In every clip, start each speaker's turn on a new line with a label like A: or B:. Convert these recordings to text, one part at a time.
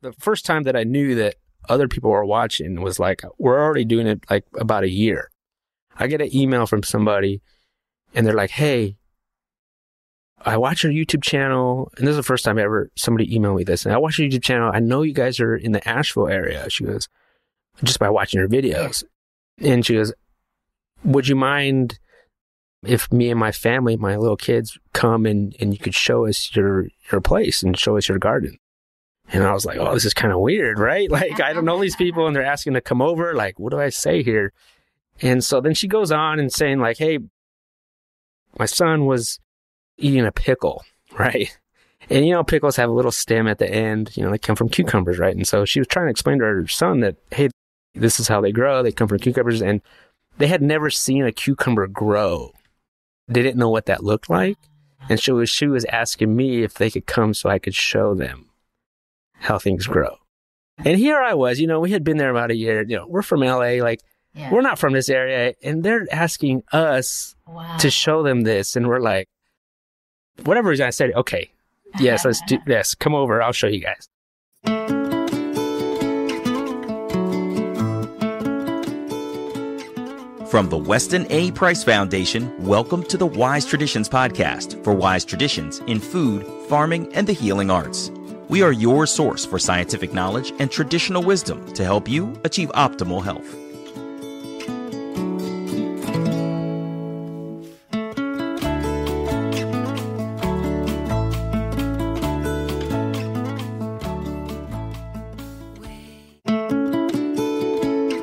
A: The first time that I knew that other people were watching was like, we're already doing it like about a year. I get an email from somebody and they're like, hey, I watch your YouTube channel. And this is the first time ever somebody emailed me this. And I watch your YouTube channel. I know you guys are in the Asheville area. She goes, just by watching your videos. And she goes, would you mind if me and my family, my little kids, come and you could show us your place and show us your garden? And I was like, oh, this is kind of weird, right? Like, I don't know these people and they're asking to come over. Like, what do I say here? And so then she goes on and saying like, hey, my son was eating a pickle, right? And, you know, pickles have a little stem at the end, you know, they come from cucumbers, right? And so she was trying to explain to her son that, hey, this is how they grow. They come from cucumbers. And they had never seen a cucumber grow. They didn't know what that looked like. And she was asking me if they could come so I could show them how things grow. And here I was, you know, we had been there about a year. You know, we're from LA, like, we're not from this area. And they're asking us to show them this. And we're like, whatever reason, I said, okay, yes, let's do this. Come over. I'll show you guys.
B: From the Weston A. Price Foundation, welcome to the Wise Traditions podcast for wise traditions in food, farming, and the healing arts. We are your source for scientific knowledge and traditional wisdom to help you achieve optimal health.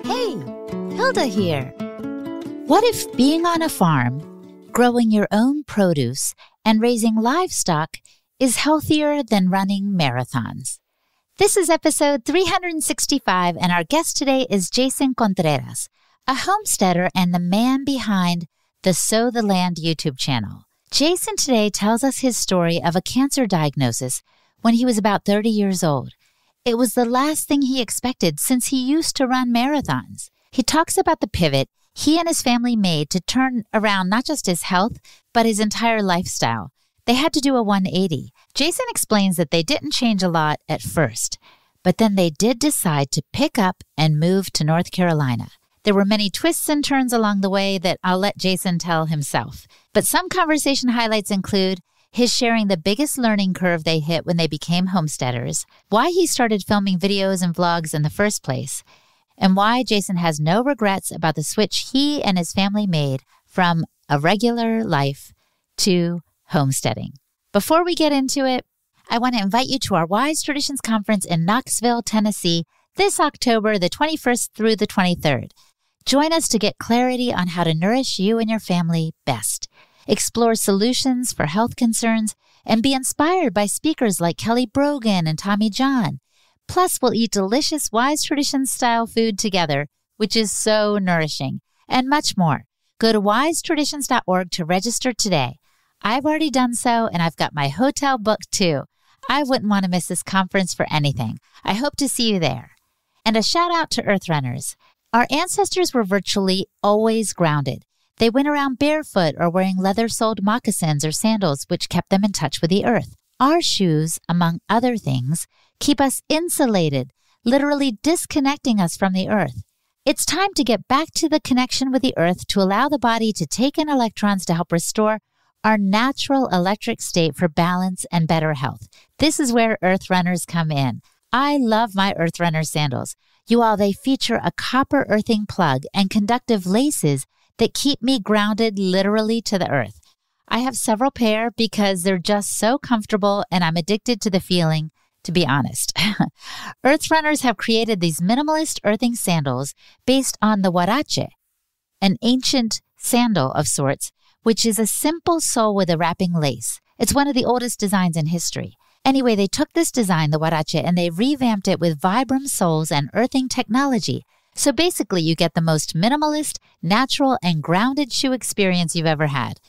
C: Hey, Hilda here. What if being on a farm, growing your own produce, and raising livestock is healthier than running marathons? This is episode 365, and our guest today is Jason Contreras, a homesteader and the man behind the Sow the Land YouTube channel. Jason today tells us his story of a cancer diagnosis when he was about 30 years old. It was the last thing he expected since he used to run marathons. He talks about the pivot he and his family made to turn around not just his health, but his entire lifestyle. They had to do a 180. Jason explains that they didn't change a lot at first, but then they did decide to pick up and move to North Carolina. There were many twists and turns along the way that I'll let Jason tell himself. But some conversation highlights include his sharing the biggest learning curve they hit when they became homesteaders, why he started filming videos and vlogs in the first place, and why Jason has no regrets about the switch he and his family made from a regular life to homesteading. Before we get into it, I want to invite you to our Wise Traditions Conference in Knoxville, Tennessee, this October, the 21st through the 23rd. Join us to get clarity on how to nourish you and your family best, explore solutions for health concerns, and be inspired by speakers like Kelly Brogan and Tommy John. Plus, we'll eat delicious Wise Traditions-style food together, which is so nourishing, and much more. Go to wisetraditions.org to register today. I've already done so, and I've got my hotel booked too. I wouldn't want to miss this conference for anything. I hope to see you there. And a shout out to Earth Runners. Our ancestors were virtually always grounded. They went around barefoot or wearing leather-soled moccasins or sandals, which kept them in touch with the earth. Our shoes, among other things, keep us insulated, literally disconnecting us from the earth. It's time to get back to the connection with the earth to allow the body to take in electrons to help restore our natural electric state for balance and better health. This is where Earth Runners come in. I love my Earth Runner sandals. You all, they feature a copper earthing plug and conductive laces that keep me grounded literally to the earth. I have several pair because they're just so comfortable and I'm addicted to the feeling, to be honest. Earth Runners have created these minimalist earthing sandals based on the huarache, an ancient sandal of sorts, which is a simple sole with a wrapping lace. It's one of the oldest designs in history. Anyway, they took this design, the huarache, and they revamped it with Vibram soles and earthing technology. So basically, you get the most minimalist, natural, and grounded shoe experience you've ever had.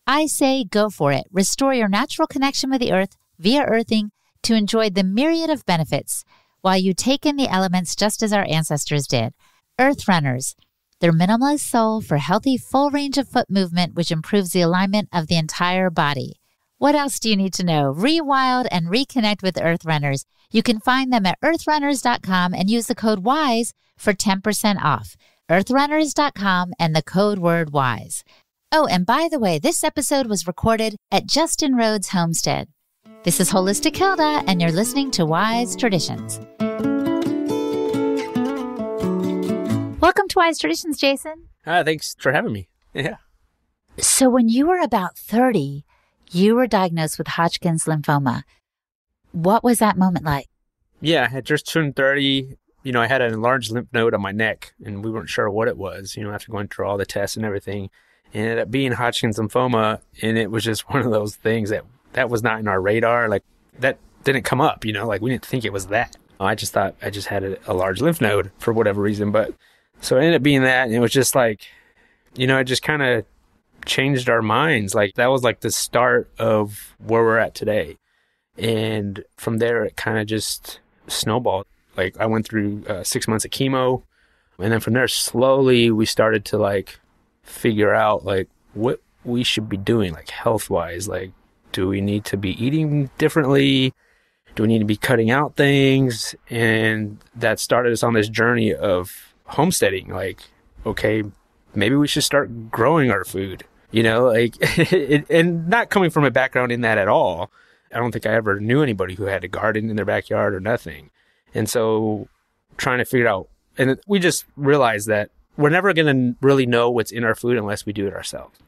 C: I say go for it. Restore your natural connection with the earth via earthing to enjoy the myriad of benefits while you take in the elements just as our ancestors did. Earth Runners, their minimalist sole for healthy full range of foot movement, which improves the alignment of the entire body. What else do you need to know? Rewild and reconnect with Earth Runners. You can find them at earthrunners.com and use the code WISE for 10% off. earthrunners.com and the code word WISE. Oh, and by the way, this episode was recorded at Justin Rhodes Homestead. This is Holistic Hilda, and you're listening to Wise Traditions. Welcome to Wise Traditions, Jason.
A: Thanks for having me. Yeah.
C: So when you were about 30, you were diagnosed with Hodgkin's lymphoma. What was that moment like?
A: Yeah, I had just turned 30. I had an enlarged lymph node on my neck, and we weren't sure what it was, after going through all the tests and everything. It ended up being Hodgkin's lymphoma, and it was just one of those things that was not in our radar. Like, that didn't come up, we didn't think it was that. I just thought I just had a large lymph node for whatever reason. But so it ended up being that, and it was just like, it just kind of changed our minds. Like, that was like the start of where we're at today. And from there, it kind of just snowballed. Like, I went through 6 months of chemo, and then from there, slowly we started to like figure out like what we should be doing, like health-wise. Like, do we need to be eating differently? Do we need to be cutting out things? And that started us on this journey of homesteading. Like, okay, maybe we should start growing our food, and not coming from a background in that at all. I don't think I ever knew anybody who had a garden in their backyard or nothing. And so trying to figure out, and we just realized that we're never going to really know what's in our food unless we do it ourselves.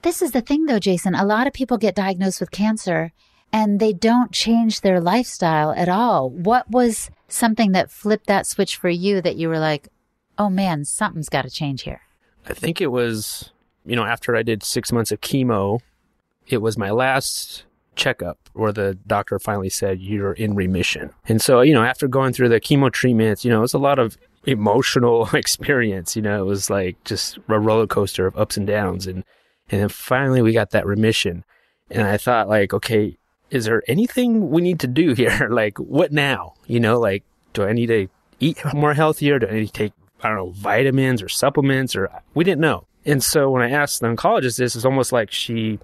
C: This is the thing, though, Jason. A lot of people get diagnosed with cancer and they don't change their lifestyle at all. What was something that flipped that switch for you that you were like, oh man, something's got to change here?
A: I think it was, after I did 6 months of chemo, it was my last checkup where the doctor finally said, you're in remission. And so, after going through the chemo treatments, it was a lot of emotional experience. It was like just a roller coaster of ups and downs. And then finally we got that remission. And I thought, like, okay, is there anything we need to do here? Like, what now? Like, do I need to eat more healthier? Do I need to take, vitamins or supplements? Or we didn't know. And so when I asked the oncologist this, it's almost like she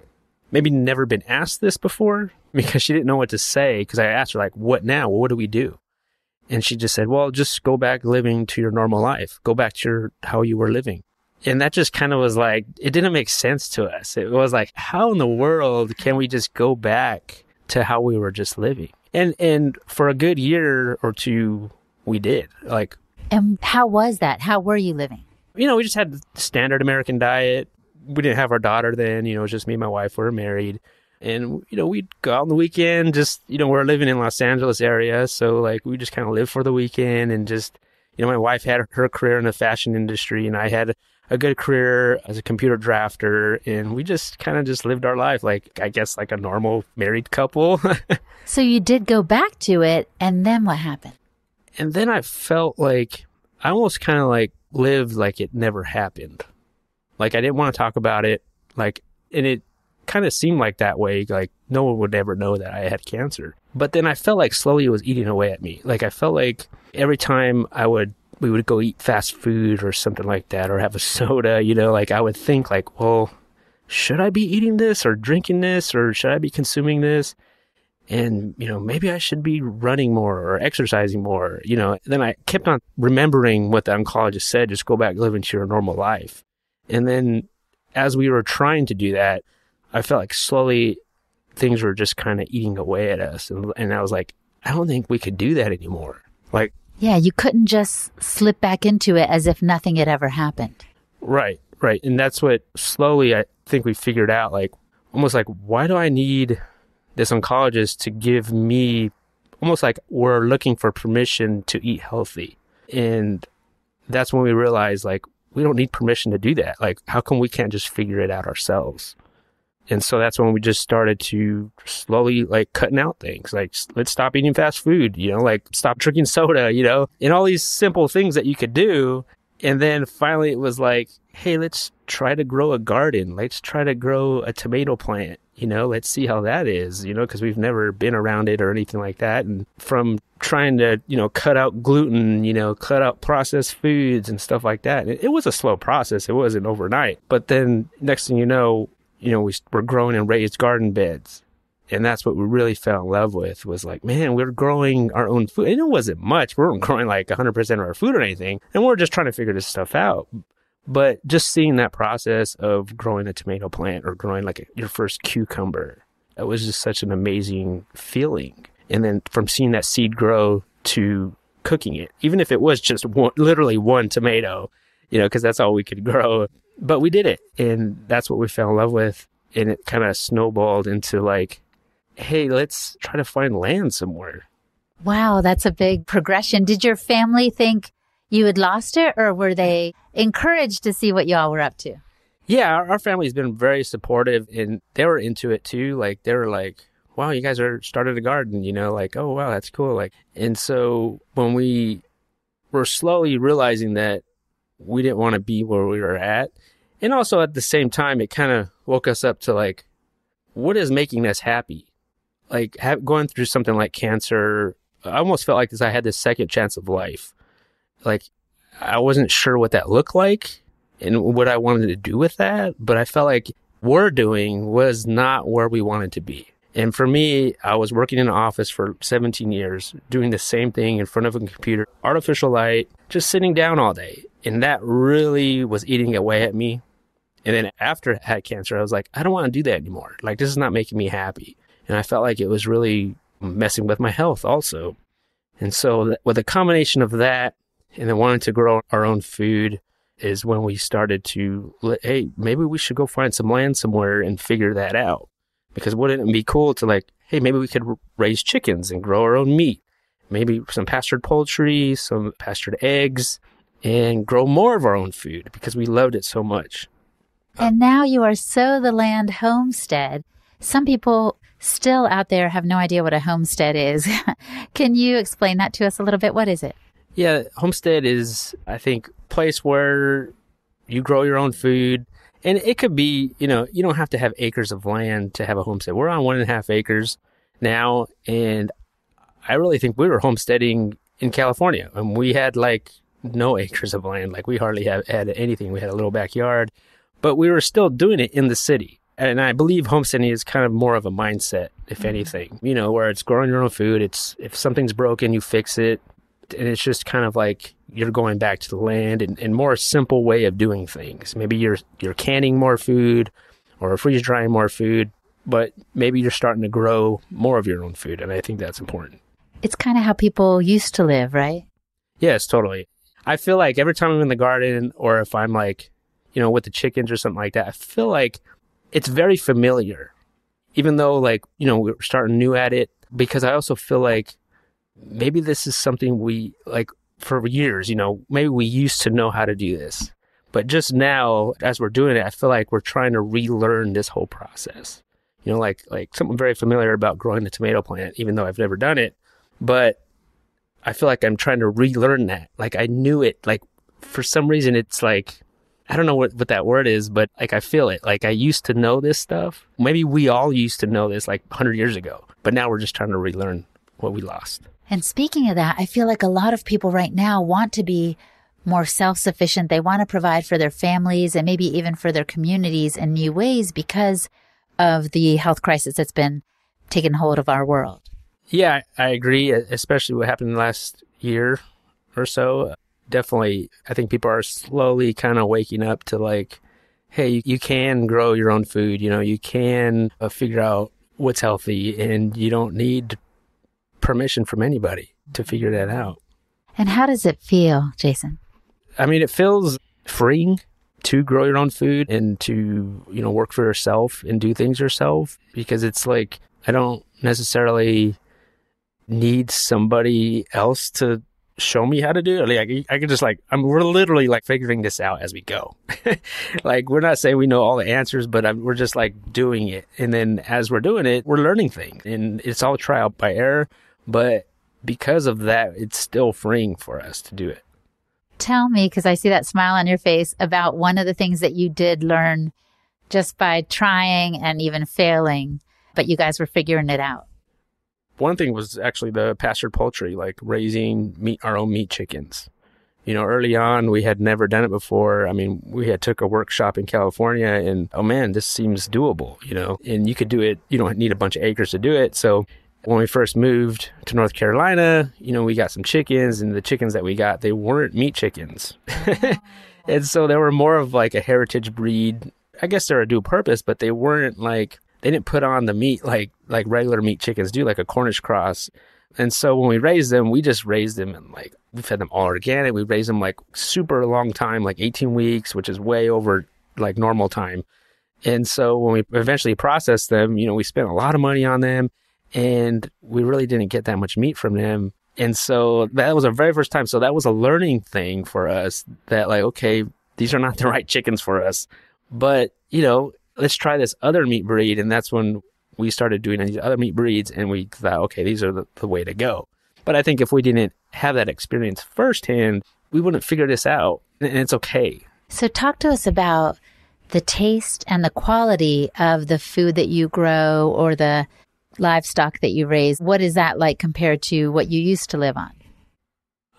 A: maybe never been asked this before, because she didn't know what to say. Because I asked her, like, what now? Well, what do we do? And she just said, well, just go back living to your normal life. Go back to how you were living. And that just kind of was like, it didn't make sense to us. It was like, how in the world can we just go back to how we were just living? And for a good year or two, we did. Like,
C: and how was that? How were you living?
A: We just had the standard American diet. We didn't have our daughter then, it was just me and my wife. We were married. And, we'd go out on the weekend, just, we're living in Los Angeles area. So like, we just kind of lived for the weekend, and just, my wife had her career in the fashion industry, and I had a good career as a computer drafter. And we just kind of just lived our life, like, I guess, like a normal married couple.
C: So you did go back to it. And then what happened?
A: And then I felt like I almost kind of like lived like it never happened. Like, I didn't want to talk about it. Like, and it kind of seemed like that way. Like, no one would ever know that I had cancer. But then I felt like slowly it was eating away at me. Like, I felt like every time we would go eat fast food or something like that, or have a soda, like, I would think like, well, should I be eating this or drinking this, or should I be consuming this? And, maybe I should be running more or exercising more, Then I kept on remembering what the oncologist said, just go back living to your normal life. And then as we were trying to do that, I felt like slowly things were just kind of eating away at us. And I was like, I don't think we could do that anymore. Like,
C: yeah, you couldn't just slip back into it as if nothing had ever happened.
A: Right. And that's what slowly I think we figured out, like, almost like, why do I need this oncologist to give me, almost like we're looking for permission to eat healthy? And that's when we realized, like, we don't need permission to do that. Like, how come we can't just figure it out ourselves? And so that's when we just started to slowly, like, cutting out things. Like, let's stop eating fast food, like, stop drinking soda, and all these simple things that you could do. And then finally it was like, hey, let's try to grow a garden. Let's try to grow a tomato plant, let's see how that is, because we've never been around it or anything like that. And from trying to, cut out gluten, cut out processed foods and stuff like that. It was a slow process. It wasn't overnight. But then next thing you know, we're growing in raised garden beds. And that's what we really fell in love with, was like, man, we're growing our own food. And it wasn't much. We weren't growing like 100% of our food or anything. And we're just trying to figure this stuff out. But just seeing that process of growing a tomato plant or growing like your first cucumber, it was just such an amazing feeling. And then from seeing that seed grow to cooking it, even if it was just literally one tomato, because that's all we could grow. But we did it. And that's what we fell in love with. And it kind of snowballed into like, hey, let's try to find land somewhere.
C: Wow, that's a big progression. Did your family think you had lost it, or were they encouraged to see what y'all were up to?
A: Yeah, our family's been very supportive, and they were into it too. Like, they were like, wow, you guys are started a garden, like, oh, wow, that's cool. Like, and so when we were slowly realizing that we didn't want to be where we were at, and also at the same time, it kind of woke us up to like, what is making us happy? Like, going through something like cancer, I almost felt like I had this second chance of life. Like, I wasn't sure what that looked like and what I wanted to do with that, but I felt like we're doing was not where we wanted to be. And for me, I was working in an office for 17 years, doing the same thing in front of a computer, artificial light, just sitting down all day. And that really was eating away at me. And then after I had cancer, I was like, I don't want to do that anymore. Like, this is not making me happy. And I felt like it was really messing with my health also. And so with a combination of that and then wanting to grow our own food is when we started to, hey, maybe we should go find some land somewhere and figure that out. Because wouldn't it be cool to like, hey, maybe we could raise chickens and grow our own meat. Maybe some pastured poultry, some pastured eggs, and grow more of our own food because we loved it so much.
C: And now you are Sow the Land Homestead. Some people still out there have no idea what a homestead is. Can you explain that to us a little bit? What is it?
A: Yeah, homestead is, I think, a place where you grow your own food. And it could be, you don't have to have acres of land to have a homestead. We're on 1.5 acres now. And I really think we were homesteading in California. And we had like no acres of land. Like, we hardly had anything. We had a little backyard. But we were still doing it in the city. And I believe homesteading is kind of more of a mindset, if anything, where it's growing your own food. It's, if something's broken, you fix it. And it's just kind of like you're going back to the land and more simple way of doing things. Maybe you're canning more food or freeze drying more food, but maybe you're starting to grow more of your own food. And I think that's important.
C: It's kind of how people used to live, right?
A: Yes, totally. I feel like every time I'm in the garden, or if I'm like, with the chickens or something like that, I feel like it's very familiar, even though like, we're starting new at it, because I also feel like maybe this is something we like for years, maybe we used to know how to do this, but just now as we're doing it, I feel like we're trying to relearn this whole process, like something very familiar about growing the tomato plant, even though I've never done it, but I feel like I'm trying to relearn that. Like, I knew it, like for some reason it's like, I don't know what that word is, but like I feel it. Like, I used to know this stuff. Maybe we all used to know this like 100 years ago, but now we're just trying to relearn what we lost.
C: And speaking of that, I feel like a lot of people right now want to be more self-sufficient. They want to provide for their families and maybe even for their communities in new ways because of the health crisis that's been taking hold of our world.
A: Yeah, I agree, especially what happened in the last year or so. Definitely, I think people are slowly kind of waking up to like, hey, you can grow your own food. You can figure out what's healthy, and you don't need permission from anybody to figure that out.
C: And how does it feel, Jason?
A: I mean, it feels freeing to grow your own food and to, work for yourself and do things yourself, because it's like, I don't necessarily need somebody else to show me how to do it. Like, I can just we're literally like figuring this out as we go. Like, we're not saying we know all the answers, but we're just like doing it. And then as we're doing it, we're learning things, and it's all trial by error. But because of that, it's still freeing for us to do it.
C: Tell me, because I see that smile on your face, about one of the things that you did learn just by trying and even failing, but you guys were figuring it out.
A: One thing was actually the pastured poultry, like raising our own meat chickens. Early on, we had never done it before. I mean, we had took a workshop in California and, oh man, this seems doable, and you could do it. You don't need a bunch of acres to do it. So when we first moved to North Carolina, we got some chickens, and the chickens that we got, they weren't meat chickens. And so they were more of like a heritage breed. I guess they're a dual purpose, but they weren't like, they didn't put on the meat like regular meat chickens do, like a Cornish cross. And so when we raised them, we just raised them and like we fed them all organic. We raised them like super long time, like 18 weeks, which is way over like normal time. And so when we eventually processed them, we spent a lot of money on them and we really didn't get that much meat from them. And so that was our very first time. So that was a learning thing for us that like, okay, these are not the right chickens for us, but let's try this other meat breed. And that's when we started doing these other meat breeds, and we thought, okay, these are the way to go. But I think if we didn't have that experience firsthand, we wouldn't figure this out, and it's okay.
C: So talk to us about the taste and the quality of the food that you grow or the livestock that you raise. What is that like compared to what you used to live on?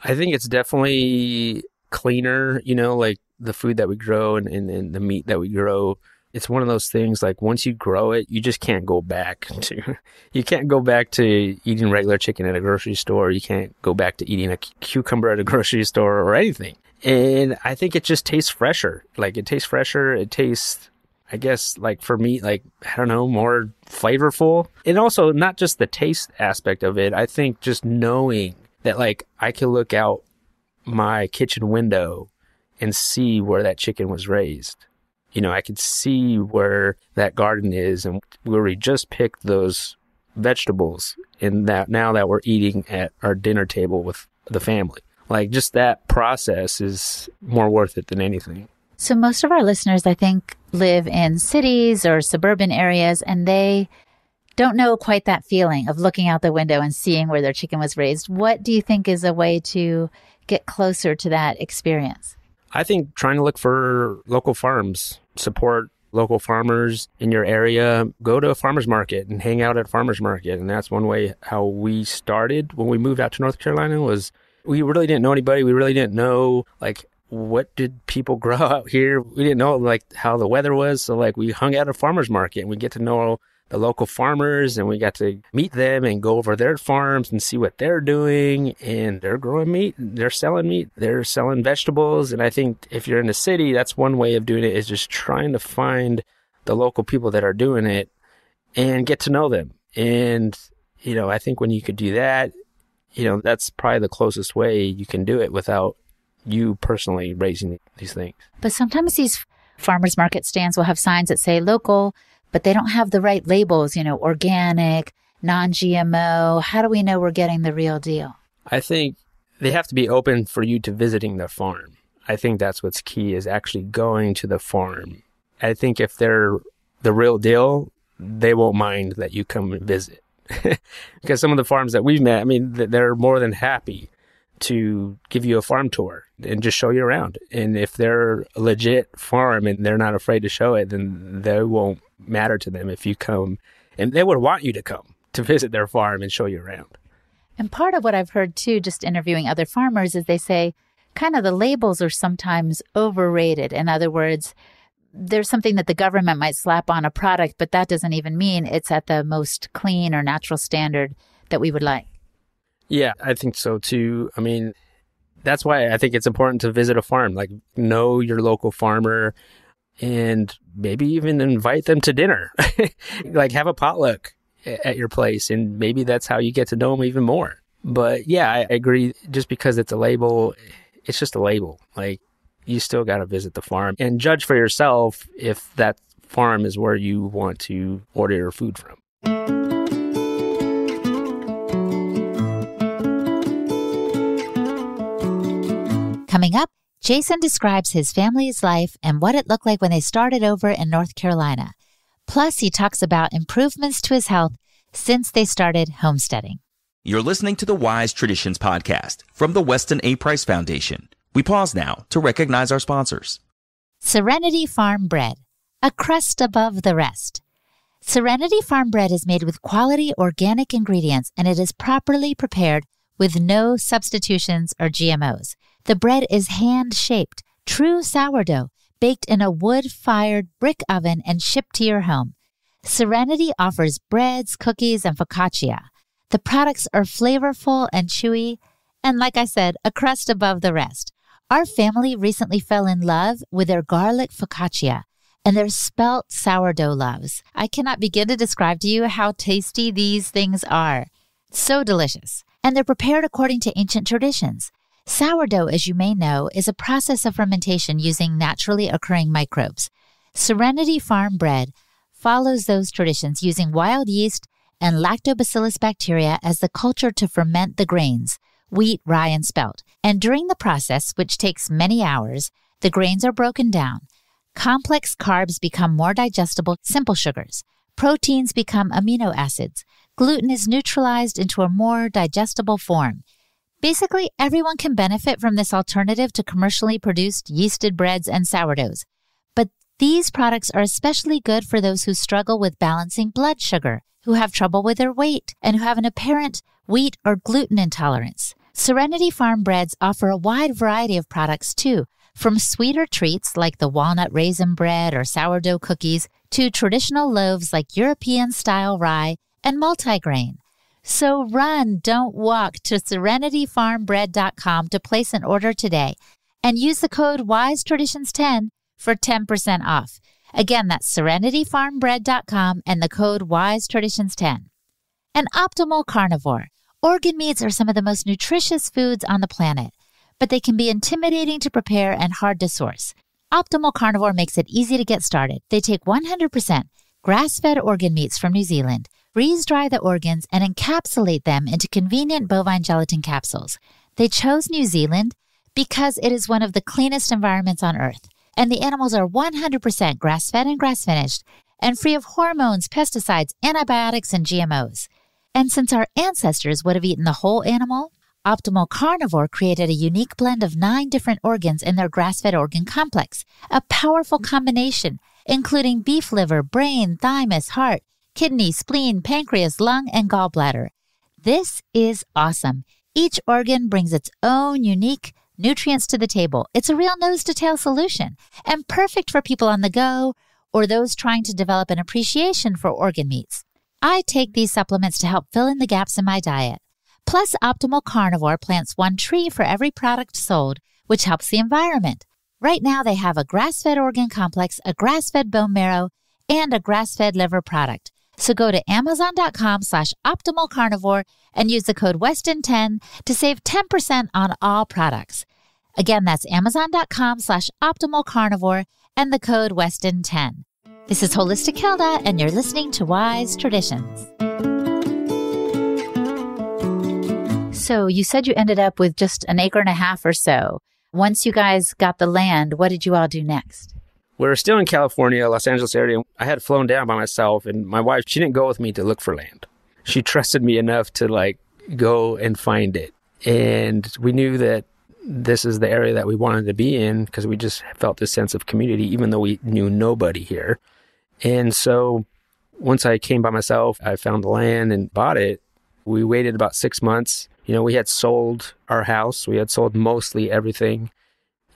A: I think it's definitely cleaner, like the food that we grow and the meat that we grow. It's one of those things like once you grow it, you just can't go back to, you can't go back to eating regular chicken at a grocery store. You can't go back to eating a cucumber at a grocery store or anything. And I think it just tastes fresher. Like it tastes fresher. It tastes, I guess, like for me, like, I don't know, more flavorful. And also not just the taste aspect of it. I think just knowing that like I can look out my kitchen window and see where that chicken was raised. I could see where that garden is and where we just picked those vegetables and that now that we're eating at our dinner table with the family. Like just that process is more worth it than anything.
C: So most of our listeners, I think, live in cities or suburban areas, and they don't know quite that feeling of looking out the window and seeing where their chicken was raised. What do you think is a way to get closer to that experience?
A: I think trying to look for local farms, support local farmers in your area, go to a farmer's market and hang out at a farmer's market. And that's one way how we started when we moved out to North Carolina was we really didn't know anybody. We really didn't know like what did people grow out here. We didn't know like how the weather was. So like we hung out at a farmer's market and we get to know the local farmers and we got to meet them and go over their farms and see what they're doing. And they're growing meat, they're selling vegetables. And I think if you're in the city, that's one way of doing it is just trying to find the local people that are doing it and get to know them. And, I think when you could do that, that's probably the closest way you can do it without you personally raising these things.
C: But sometimes these farmers market stands will have signs that say local, but they don't have the right labels, organic, non-GMO. How do we know we're getting the real deal?
A: I think they have to be open for you to visiting the farm. I think that's what's key is actually going to the farm. I think if they're the real deal, they won't mind that you come and visit. Because some of the farms that we've met, I mean, they're more than happy to give you a farm tour and just show you around. And if they're a legit farm and they're not afraid to show it, then they won't matter to them if you come. And they would want you to come to visit their farm and show you around.
C: And part of what I've heard too, just interviewing other farmers, is they say kind of the labels are sometimes overrated. In other words, there's something that the government might slap on a product, but that doesn't even mean it's at the most clean or natural standard that we would like.
A: Yeah, I think so too. I mean, that's why I think it's important to visit a farm, like know your local farmer and maybe even invite them to dinner, like have a potluck at your place. And maybe that's how you get to know them even more. But yeah, I agree. Just because it's a label, it's just a label. Like you still got to visit the farm and judge for yourself if that farm is where you want to order your food from.
C: Coming up, Jason describes his family's life and what it looked like when they started over in North Carolina. Plus, he talks about improvements to his health since they started homesteading.
B: You're listening to the Wise Traditions podcast from the Weston A. Price Foundation. We pause now to recognize our sponsors.
C: Serenity Farm Bread, a crust above the rest. Serenity Farm Bread is made with quality organic ingredients, and it is properly prepared with no substitutions or GMOs. The bread is hand-shaped, true sourdough, baked in a wood-fired brick oven and shipped to your home. Serenity offers breads, cookies, and focaccia. The products are flavorful and chewy, and like I said, a crust above the rest. Our family recently fell in love with their garlic focaccia and their spelt sourdough loaves. I cannot begin to describe to you how tasty these things are. So delicious. And they're prepared according to ancient traditions. Sourdough, as you may know, is a process of fermentation using naturally occurring microbes. Serenity Farm bread follows those traditions using wild yeast and lactobacillus bacteria as the culture to ferment the grains, wheat, rye, and spelt. And during the process, which takes many hours, the grains are broken down. Complex carbs become more digestible, simple sugars. Proteins become amino acids. Gluten is neutralized into a more digestible form. Basically, everyone can benefit from this alternative to commercially produced yeasted breads and sourdoughs. But these products are especially good for those who struggle with balancing blood sugar, who have trouble with their weight, and who have an apparent wheat or gluten intolerance. Serenity Farm breads offer a wide variety of products too, from sweeter treats like the walnut raisin bread or sourdough cookies to traditional loaves like European-style rye and multigrain. So run, don't walk to serenityfarmbread.com to place an order today and use the code WISETRADITIONS10 for 10% off. Again, that's serenityfarmbread.com and the code WISETRADITIONS10. An optimal carnivore. Organ meats are some of the most nutritious foods on the planet, but they can be intimidating to prepare and hard to source. Optimal Carnivore makes it easy to get started. They take 100% grass-fed organ meats from New Zealand, freeze-dry the organs, and encapsulate them into convenient bovine gelatin capsules. They chose New Zealand because it is one of the cleanest environments on Earth, and the animals are 100% grass-fed and grass-finished, and free of hormones, pesticides, antibiotics, and GMOs. And since our ancestors would have eaten the whole animal, Optimal Carnivore created a unique blend of 9 different organs in their grass-fed organ complex, a powerful combination, including beef liver, brain, thymus, heart, kidney, spleen, pancreas, lung, and gallbladder. This is awesome. Each organ brings its own unique nutrients to the table. It's a real nose-to-tail solution and perfect for people on the go or those trying to develop an appreciation for organ meats. I take these supplements to help fill in the gaps in my diet. Plus, Optimal Carnivore plants 1 tree for every product sold, which helps the environment. Right now, they have a grass-fed organ complex, a grass-fed bone marrow, and a grass-fed liver product. So go to Amazon.com/optimalcarnivore and use the code Weston10 to save 10% on all products. Again, that's Amazon.com/optimalcarnivore and the code Weston10. This is Holistic Hilda, and you're listening to Wise Traditions. So you said you ended up with just an acre and a half or so. Once you guys got the land, what did you all do next?
A: We were still in California, Los Angeles area. I had flown down by myself, and my wife, she didn't go with me to look for land. She trusted me enough to go and find it. And we knew that this is the area that we wanted to be in because we just felt this sense of community, even though we knew nobody here. And so once I came by myself, I found the land and bought it. We waited about 6 months. We had sold our house. We had sold mostly everything.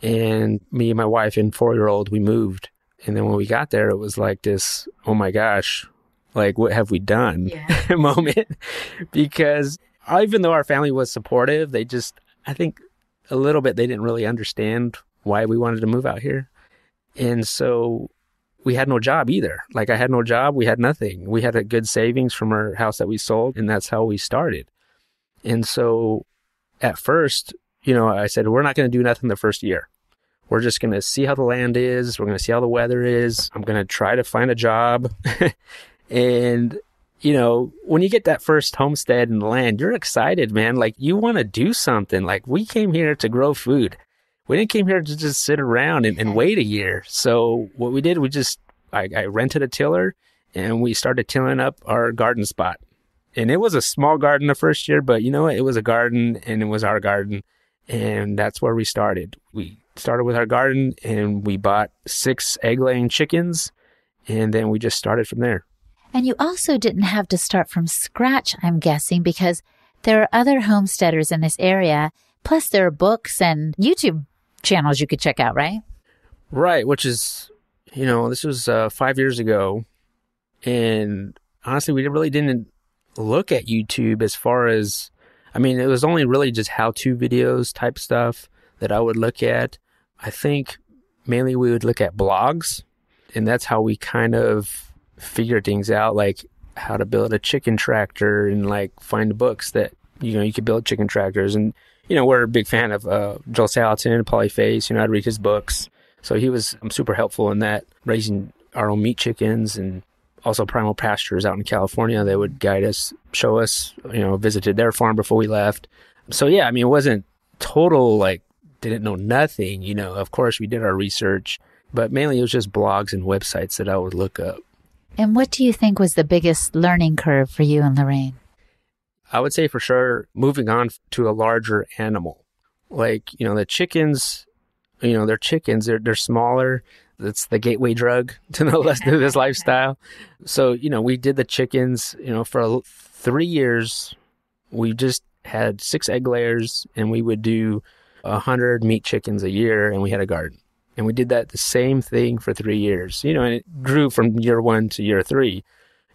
A: And me and my wife and 4-year-old, we moved. And then when we got there, it was like this, oh my gosh, what have we done moment? Because even though our family was supportive, they just, I think a little bit, they didn't really understand why we wanted to move out here. And so we had no job either. I had no job. We had nothing. We had a good savings from our house that we sold, and that's how we started. And so at first, I said, we're not going to do nothing the first year. We're just going to see how the land is. We're going to see how the weather is. I'm going to try to find a job. And, when you get that first homestead in the land, you're excited, man. You want to do something. We came here to grow food. We didn't came here to just sit around and wait a year. So what we did, I rented a tiller and we started tilling up our garden spot. And it was a small garden the first year, but it was a garden and it was our garden. And that's where we started. We started with our garden and we bought 6 egg-laying chickens. And then we just started from there.
C: And you also didn't have to start from scratch, I'm guessing, because there are other homesteaders in this area Plus, there are books and YouTube channels you could check out, right?
A: Right, which is, this was 5 years ago. And honestly, we really didn't look at YouTube as far as, it was only really just how-to videos type stuff that I would look at. I think mainly we would look at blogs, and that's how we kind of figured things out, like how to build a chicken tractor and like find books that, you could build chicken tractors. And, we're a big fan of Joel Salatin, Polyface. I'd read his books. So he was super helpful in that, raising our own meat chickens, and also Primal Pastures out in California. They would guide us, show us, visited their farm before we left. So yeah, it wasn't total, like, didn't know nothing, Of course, we did our research, but mainly it was just blogs and websites that I would look up.
C: And what do you think was the biggest learning curve for you and Lorraine?
A: I would say for sure moving on to a larger animal. Like, the chickens, they're chickens, they're smaller. That's the gateway drug to this lifestyle. So, we did the chickens, for 3 years. We just had 6 egg layers, and we would do 100 meat chickens a year, and we had a garden. And we did that the same thing for 3 years, and it grew from year 1 to year 3.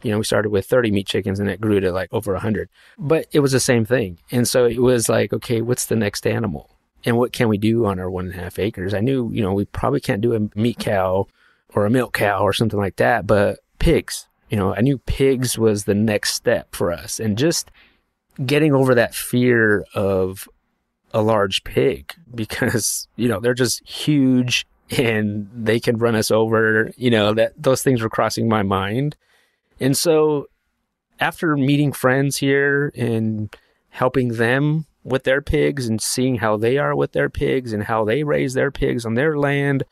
A: We started with 30 meat chickens, and it grew to like over 100. But it was the same thing. And so it was like, okay, what's the next animal? And what can we do on our 1.5 acres? I knew, we probably can't do a meat cow or a milk cow or something like that, but pigs, I knew pigs was the next step for us. And just getting over that fear of a large pig, because, they're just huge and they can run us over, that those things were crossing my mind. And so after meeting friends here and helping them with their pigs and seeing how they are with their pigs and how they raise their pigs on their land,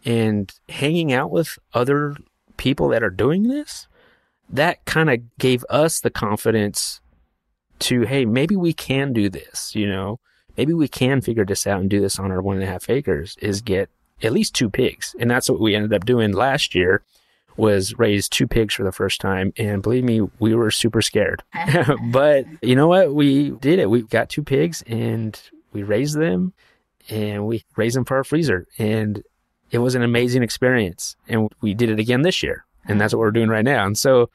A: and hanging out with other people that are doing this, that kind of gave us the confidence to, hey, maybe we can do this, maybe we can figure this out and do this on our 1.5 acres, is get at least 2 pigs. And that's what we ended up doing last year, was raise 2 pigs for the first time. And believe me, we were super scared. But you know what? We did it. We got 2 pigs and we raised them, and we raised them for our freezer. And it was an amazing experience. And we did it again this year. And that's what we're doing right now. And so,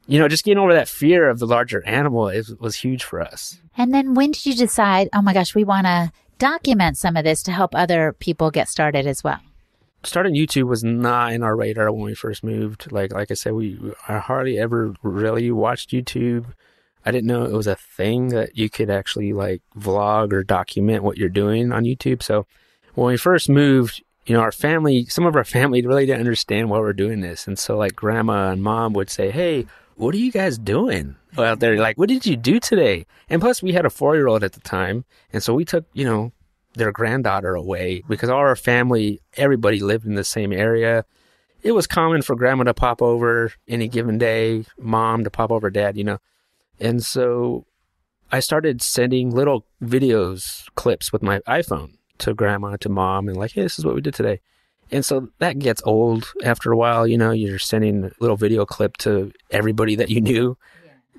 A: just getting over that fear of the larger animal was huge for us.
C: And then when did you decide, oh my gosh, we want to document some of this to help other people get started as well?
A: Starting YouTube was not in our radar when we first moved. Like I said, I hardly ever really watched YouTube. I didn't know it was a thing that you could actually like vlog or document what you're doing on YouTube. So when we first moved, some of our family really didn't understand why we're doing this. And so like grandma and mom would say, hey, what are you guys doing out there? Like, what did you do today? And plus we had a 4-year-old at the time. And so we took, their granddaughter away, because all our family, everybody lived in the same area. It was common for grandma to pop over any given day, mom to pop over dad, And so I started sending little videos, clips with my iPhone to grandma, to mom, and like, hey, this is what we did today. And so that gets old after a while, you're sending a little video clip to everybody that you knew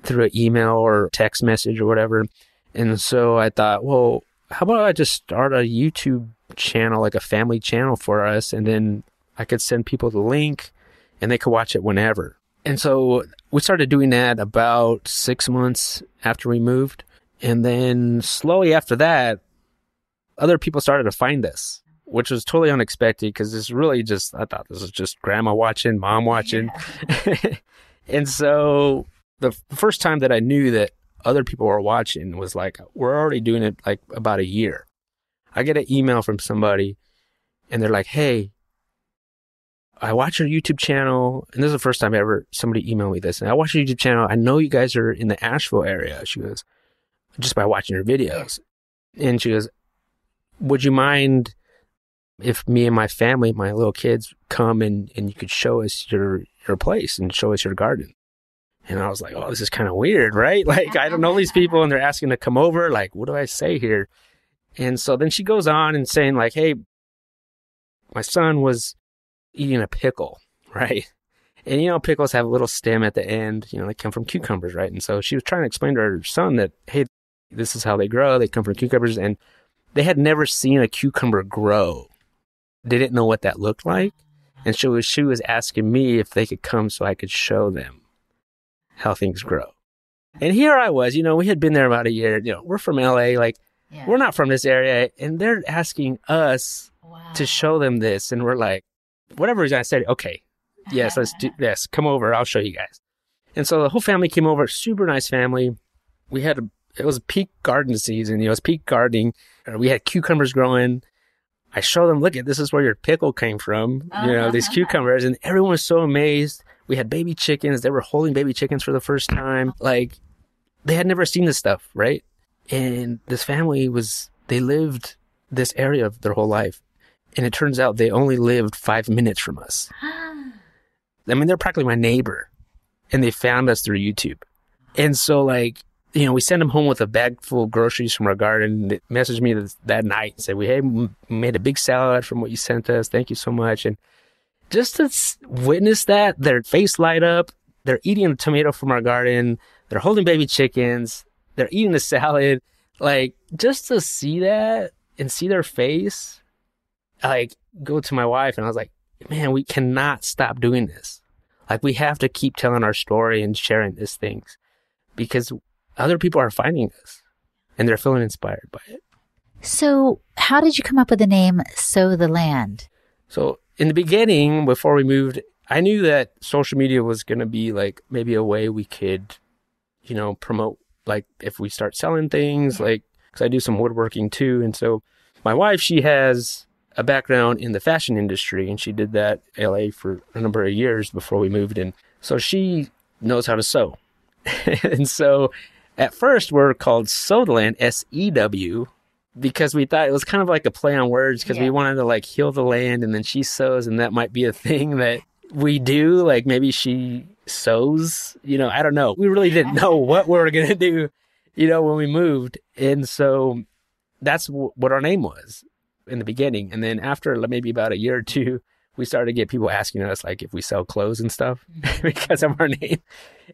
A: through an email or text message or whatever. And so I thought, well, how about I just start a YouTube channel, like a family channel for us, and then I could send people the link and they could watch it whenever. And so we started doing that about 6 months after we moved. And then slowly after that, other people started to find us, which was totally unexpected, because it's really just, I thought this was just grandma watching, mom watching. Yeah. And so the first time that I knew that other people were watching was like, we're already doing it like about a year. I get an email from somebody and they're like, hey, I watch your YouTube channel. And this is the first time ever somebody emailed me this. And I watch your YouTube channel. I know you guys are in the Asheville area. She goes, just by watching your videos. And she goes, would you mind if me and my family, my little kids, come and you could show us your place and show us your garden? And I was like, oh, this is kind of weird, right? Like, I don't know these people and they're asking to come over. Like, what do I say here? And so then she goes on and saying like, hey, my son was eating a pickle, right? And, pickles have a little stem at the end, they come from cucumbers, right? And so she was trying to explain to her son that, hey, This is how they grow. They come from cucumbers, and they had never seen a cucumber grow. They didn't know what that looked like. And she was asking me if they could come so I could show them how things grow. And here I was, we had been there about a year. We're from LA, we're not from this area. And they're asking us to show them this. And we're like, whatever reason, I said, okay, yes, let's do this. Come over. I'll show you guys. And so the whole family came over, super nice family. It was peak garden season, it was peak gardening. We had cucumbers growing. I showed them, look, this is where your pickle came from, these cucumbers. And everyone was so amazed. We had baby chickens. They were holding baby chickens for the first time. They had never seen this stuff, right? And this family they lived this area of their whole life. And it turns out they only lived 5 minutes from us. They're practically my neighbor. And they found us through YouTube. And so we sent them home with a bag full of groceries from our garden. They messaged me that night and said, we made a big salad from what you sent us. Thank you so much. And just to witness that, their face light up. They're eating a tomato from our garden. They're holding baby chickens. They're eating the salad. Just to see that and see their face, go to my wife and I was like, man, we cannot stop doing this. We have to keep telling our story and sharing these things because other people are finding us and they're feeling inspired by it.
C: So how did you come up with the name Sow the Land?
A: So in the beginning, before we moved, I knew that social media was going to be maybe a way we could, promote, if we start selling things, because I do some woodworking too. And so my wife, she has a background in the fashion industry, and she did that in LA for a number of years before we moved in. So she knows how to sew. And so at first we're called Sow the Land, S-E-W, because we thought it was kind of like a play on words because we wanted to heal the land, and then she sews, and that might be a thing that we do. Maybe she sews, I don't know. We really didn't know what we were going to do, when we moved. And so that's what our name was in the beginning. And then after maybe about a year or two, we started to get people asking us if we sell clothes and stuff because of our name.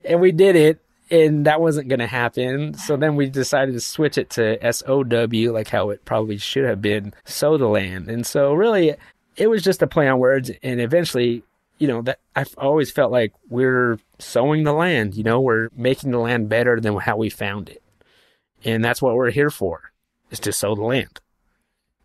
A: And we did it, and that wasn't going to happen. So then we decided to switch it to S-O-W, how it probably should have been, Sow the Land. And so really, it was just a play on words. And eventually, that I've always felt like we're sowing the land, we're making the land better than how we found it. And that's what we're here for, is to sow the land.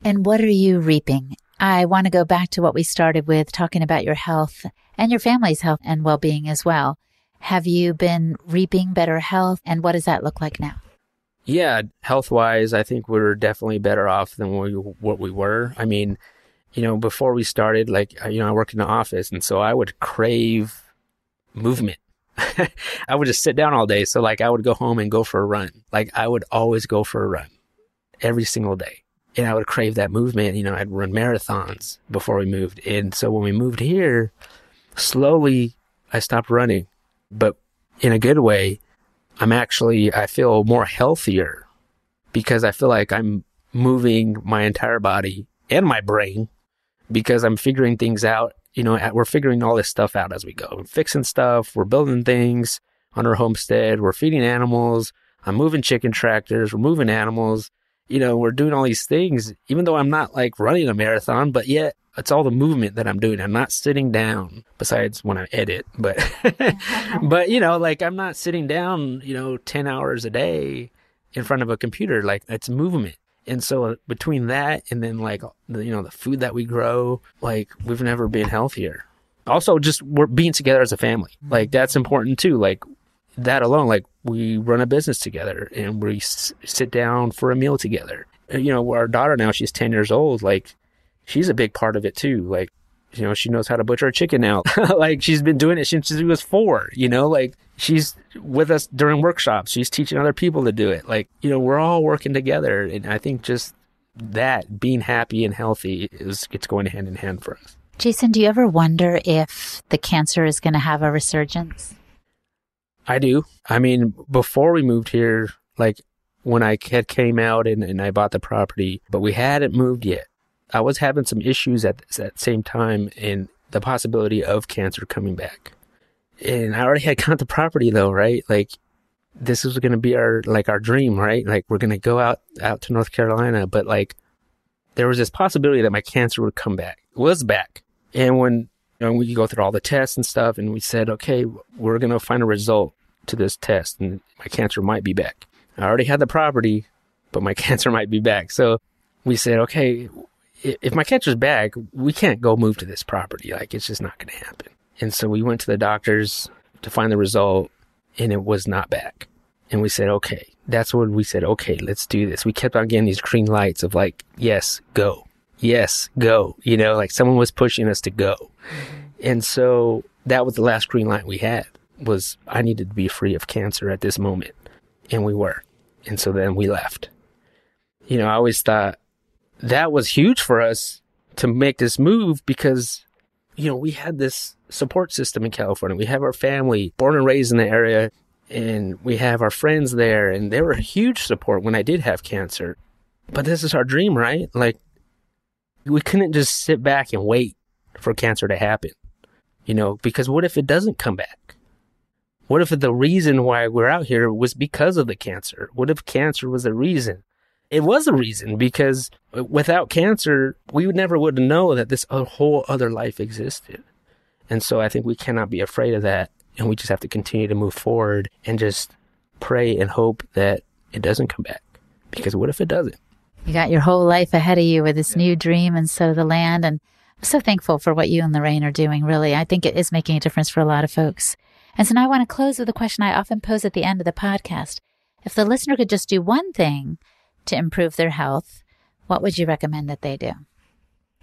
C: And what are you reaping? I want to go back to what we started with, talking about your health and your family's health and well-being as well. Have you been reaping better health, and what does that look like now?
A: Yeah, health-wise, I think we're definitely better off than what we were. Before we started, I work in the office, and so I would crave movement. I would just sit down all day. So I would go home and go for a run. I would always go for a run every single day. And I would crave that movement. I'd run marathons before we moved. And so when we moved here, slowly I stopped running. But in a good way, I feel more healthier because I feel like I'm moving my entire body and my brain because I'm figuring things out. We're figuring all this stuff out as we go. We're fixing stuff. We're building things on our homestead. We're feeding animals. I'm moving chicken tractors. We're moving animals. We're doing all these things, even though I'm not running a marathon, but yet it's all the movement that I'm doing. I'm not sitting down besides when I edit, but, I'm not sitting down, 10 hours a day in front of a computer. It's movement. And so between that and then the food that we grow, we've never been healthier. Also, just we're being together as a family. That's important too. That alone, we run a business together and we sit down for a meal together. Our daughter now, she's 10 years old. She's a big part of it too. She knows how to butcher a chicken now. She's been doing it since she was 4, she's with us during workshops. She's teaching other people to do it. We're all working together. And I think just that being happy and healthy it's going hand in hand for us.
C: Jason, do you ever wonder if the cancer is going to have a resurgence?
A: I do. Before we moved here, when I came out and I bought the property, but we hadn't moved yet. I was having some issues at that same time and the possibility of cancer coming back. And I already had got the property though, right? this was going to be our dream, right? Like, we're going to go out to North Carolina, but like, there was this possibility that my cancer would come back. It was back. And when we go through all the tests and stuff, and we said, okay, we're going to find a result to this test, and my cancer might be back. I already had the property, but my cancer might be back. So we said, okay, if my cancer's back, we can't go move to this property. Like, it's just not going to happen. And so we went to the doctors to find the result, and it was not back. And we said, okay, that's when we said, okay, let's do this. We kept on getting these green lights of like, yes, go. Yes, go. You know, like someone was pushing us to go. Mm-hmm. And so that was the last green light we had, was I needed to be free of cancer at this moment. And we were. And so then we left. You know, I always thought that was huge for us to make this move because, you know, we had this support system in California. We have our family born and raised in the area, and we have our friends there, and they were a huge support when I did have cancer. But this is our dream, right? Like, we couldn't just sit back and wait for cancer to happen, you know, because what if it doesn't come back? What if the reason why we're out here was because of the cancer? What if cancer was the reason? It was a reason, because without cancer, we would never would know that this whole other life existed. And so I think we cannot be afraid of that. And we just have to continue to move forward and just pray and hope that it doesn't come back. Because what if it doesn't?
C: You got your whole life ahead of you with this new dream and Sow the Land. And I'm so thankful for what you and Lorraine are doing, really. I think it is making a difference for a lot of folks. And so now I want to close with a question I often pose at the end of the podcast. If the listener could just do one thing to improve their health, what would you recommend that they do?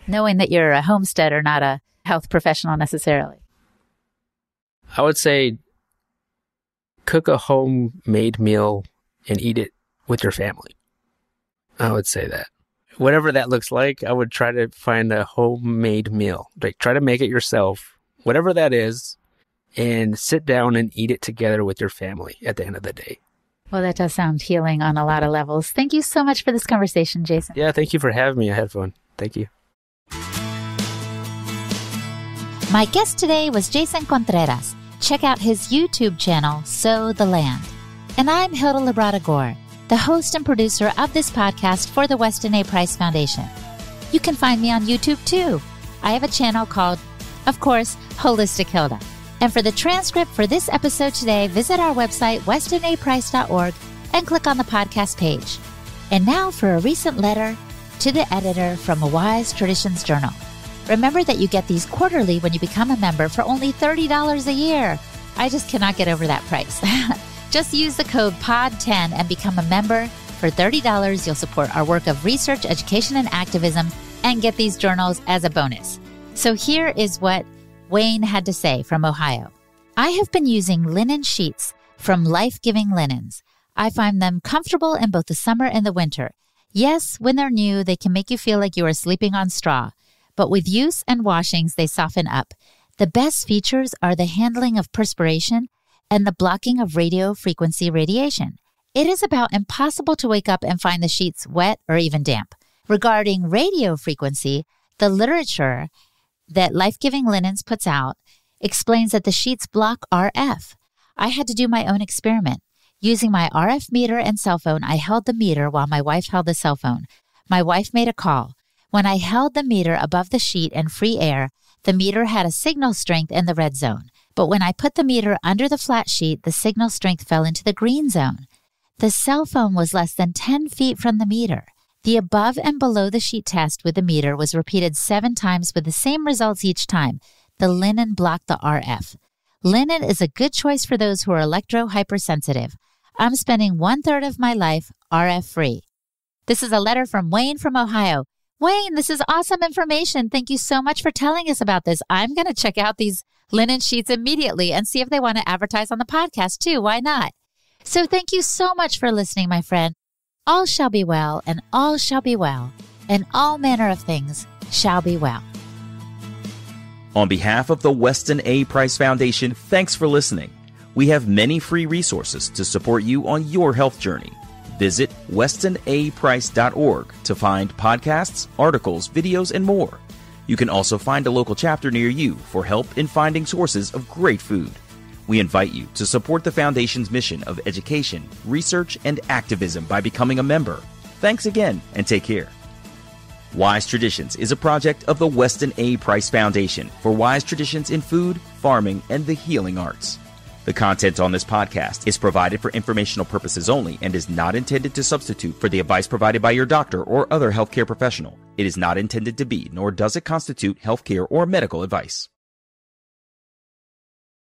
C: Knowing that you're a homesteader, not a health professional necessarily.
A: I would say cook a homemade meal and eat it with your family. I would say that. Whatever that looks like, I would try to find a homemade meal. Like, try to make it yourself, whatever that is, and sit down and eat it together with your family at the end of the day.
C: Well, that does sound healing on a lot of levels. Thank you so much for this conversation, Jason.
A: Yeah, thank you for having me. I had fun. Thank you.
C: My guest today was Jason Contreras. Check out his YouTube channel, Sow the Land. And I'm Hilda Labrada-Gore, the host and producer of this podcast for the Weston A. Price Foundation. You can find me on YouTube too. I have a channel called, of course, Holistic Hilda. And for the transcript for this episode today, visit our website, westonaprice.org, and click on the podcast page. And now for a recent letter to the editor from a Wise Traditions Journal. Remember that you get these quarterly when you become a member for only $30 a year. I just cannot get over that price. Just use the code POD10 and become a member. For $30, you'll support our work of research, education, and activism, and get these journals as a bonus. So here is what Wayne had to say from Ohio. I have been using linen sheets from Life Giving Linens. I find them comfortable in both the summer and the winter. Yes, when they're new, they can make you feel like you are sleeping on straw. But with use and washings, they soften up. The best features are the handling of perspiration and the blocking of radio frequency radiation. It is about impossible to wake up and find the sheets wet or even damp. Regarding radio frequency, the literature that Life Giving Linens puts out explains that the sheets block RF. I had to do my own experiment. Using my RF meter and cell phone, I held the meter while my wife held the cell phone. My wife made a call. When I held the meter above the sheet and free air, the meter had a signal strength in the red zone. But when I put the meter under the flat sheet, the signal strength fell into the green zone. The cell phone was less than 10 feet from the meter. The above and below the sheet test with the meter was repeated 7 times with the same results each time. The linen blocked the RF. Linen is a good choice for those who are electro-hypersensitive. I'm spending 1/3 of my life RF-free. This is a letter from Wayne from Ohio. Wayne, this is awesome information. Thank you so much for telling us about this. I'm going to check out these linen sheets immediately and see if they want to advertise on the podcast too. Why not? So thank you so much for listening, my friend. All shall be well, and all shall be well, and all manner of things shall be well.
B: On behalf of the Weston A. Price Foundation, thanks for listening. We have many free resources to support you on your health journey. Visit westonaprice.org to find podcasts, articles, videos, and more. You can also find a local chapter near you for help in finding sources of great food. We invite you to support the Foundation's mission of education, research, and activism by becoming a member. Thanks again, and take care. Wise Traditions is a project of the Weston A. Price Foundation for wise traditions in food, farming, and the healing arts. The content on this podcast is provided for informational purposes only and is not intended to substitute for the advice provided by your doctor or other healthcare professional. It is not intended to be, nor does it constitute healthcare or medical advice.